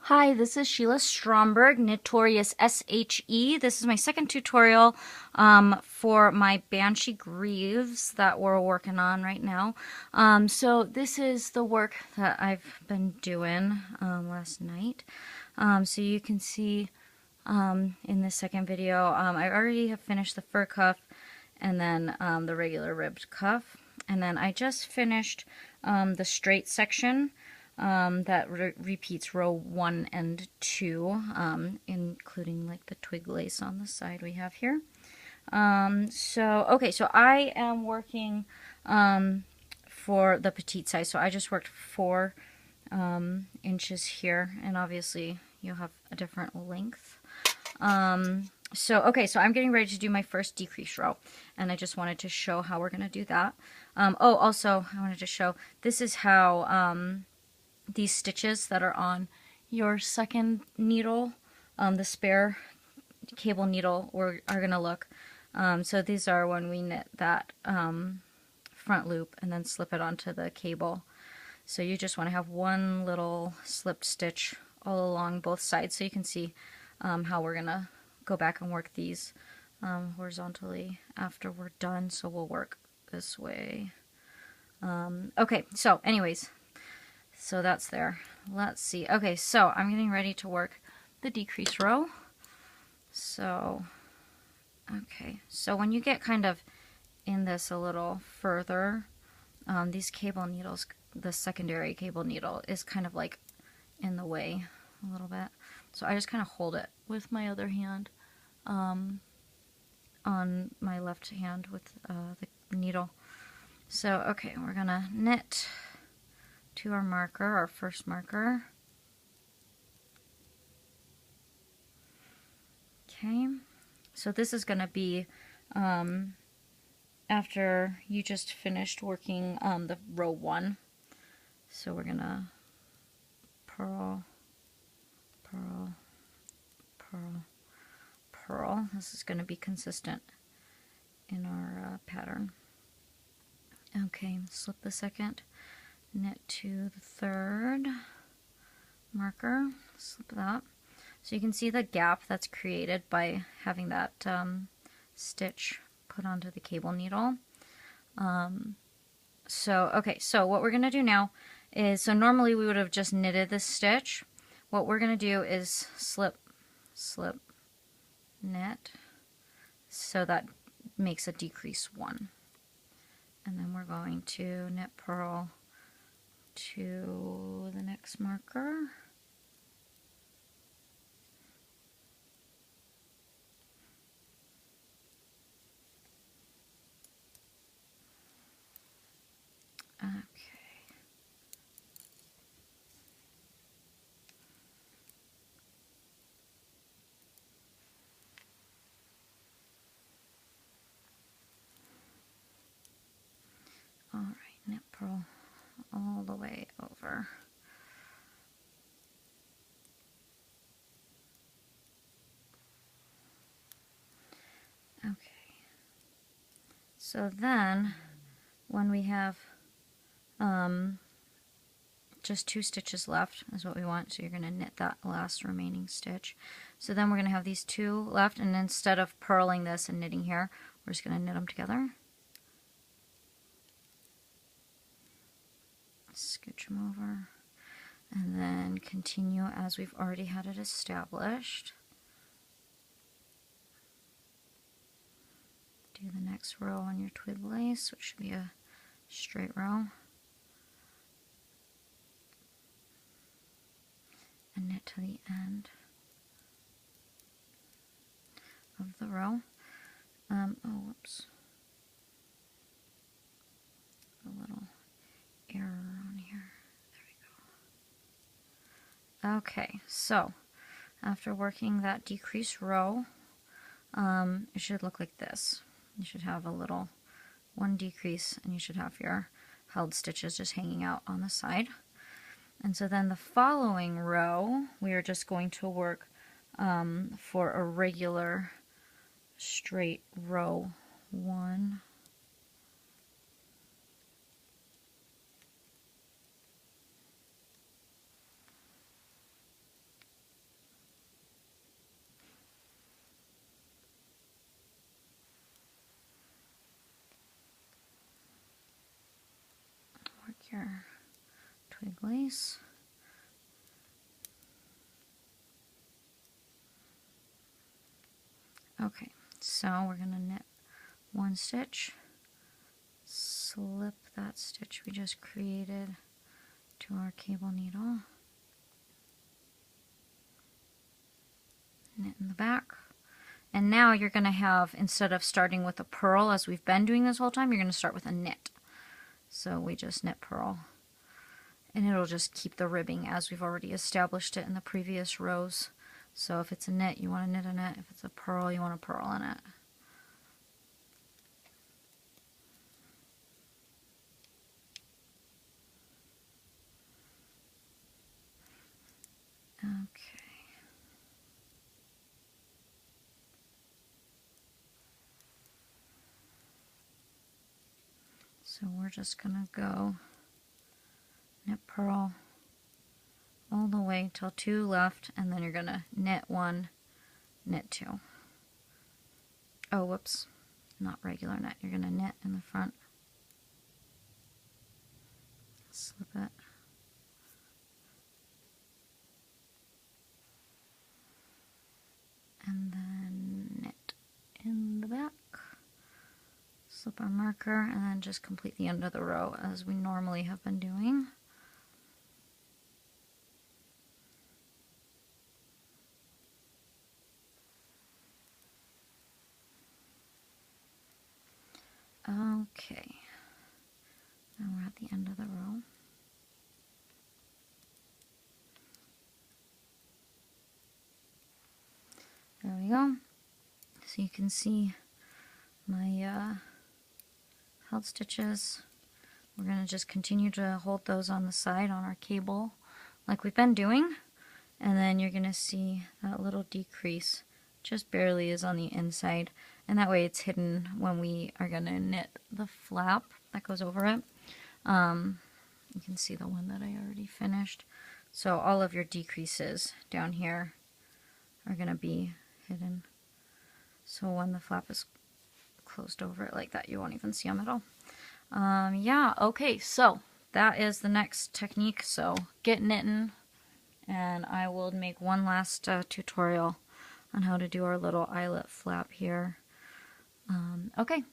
Hi, this is Sheila Stromberg, Notorious SHE. This is my second tutorial for my Banshee Greaves that we're working on right now. So this is the work that I've been doing last night. So you can see in this second video, I already have finished the fur cuff and then the regular ribbed cuff. And then I just finished the straight section. That repeats row 1 and 2, including like the twig lace on the side we have here. So I am working for the petite size, so I just worked 4 inches here, and obviously you'll have a different length. So I'm getting ready to do my first decrease row, and I just wanted to show how we're going to do that. Also I wanted to show, this is how these stitches that are on your second needle, the spare cable needle, are going to look. So these are when we knit that front loop and then slip it onto the cable. So you just want to have one little slipped stitch all along both sides, so you can see how we're going to go back and work these horizontally after we're done. So we'll work this way. Okay, so anyways, so that's there. Let's see. Okay, so I'm getting ready to work the decrease row. So, okay, so when you get kind of in this a little further, these cable needles, the secondary cable needle is kind of like in the way a little bit. So I just kind of hold it with my other hand on my left hand with the needle. So, okay, we're gonna knit to our marker, our first marker. Okay, so this is going to be after you just finished working the row 1. So we're going to purl, purl, purl, purl. This is going to be consistent in our pattern. Okay, slip the second, knit to the third marker, slip that. So you can see the gap that's created by having that stitch put onto the cable needle. So what we're going to do now is, so normally we would have just knitted this stitch. What we're going to do is slip, slip, knit, so that makes a decrease 1. And then we're going to knit, purl to the next marker. Okay. All right, knit, purl all the way over. Okay. So then, when we have just 2 stitches left is what we want, so you're going to knit that last remaining stitch. So then we're going to have these 2 left, and instead of purling this and knitting here, we're just going to knit them together. Scooch them over, and then continue as we've already had it established. Do the next row on your twig lace, which should be a straight row. And knit to the end of the row. Oh, whoops. A little error on here. There we go. Okay, so after working that decrease row, it should look like this. You should have a little 1 decrease, and you should have your held stitches just hanging out on the side. And so then the following row, we are just going to work for a regular straight row 1. here? Twig lace. Okay, so we're going to knit one stitch, slip that stitch we just created to our cable needle, knit in the back, and now you're going to have, instead of starting with a purl as we've been doing this whole time, you're going to start with a knit. So we just knit purl, and it'll just keep the ribbing as we've already established it in the previous rows. So if it's a knit, you want to knit in it. If it's a purl, you want to purl in it. Okay. So we're just going to go knit purl all the way till 2 left, and then you're going to knit 1, knit 2. Oh, whoops, not regular knit. You're going to knit in the front, slip it, and then knit in the back, slip our marker, and then just complete the end of the row as we normally have been doing. Okay, now we're at the end of the row. There we go. So you can see my held stitches. We're going to just continue to hold those on the side on our cable like we've been doing, and then you're going to see that little decrease just barely is on the inside, and that way it's hidden when we are going to knit the flap that goes over it. You can see the one that I already finished. So all of your decreases down here are going to be hidden. So when the flap is closed over it like that, you won't even see them at all. Yeah, okay, so that is the next technique. So get knitting, and I will make one last tutorial on how to do our little eyelet flap here. Okay,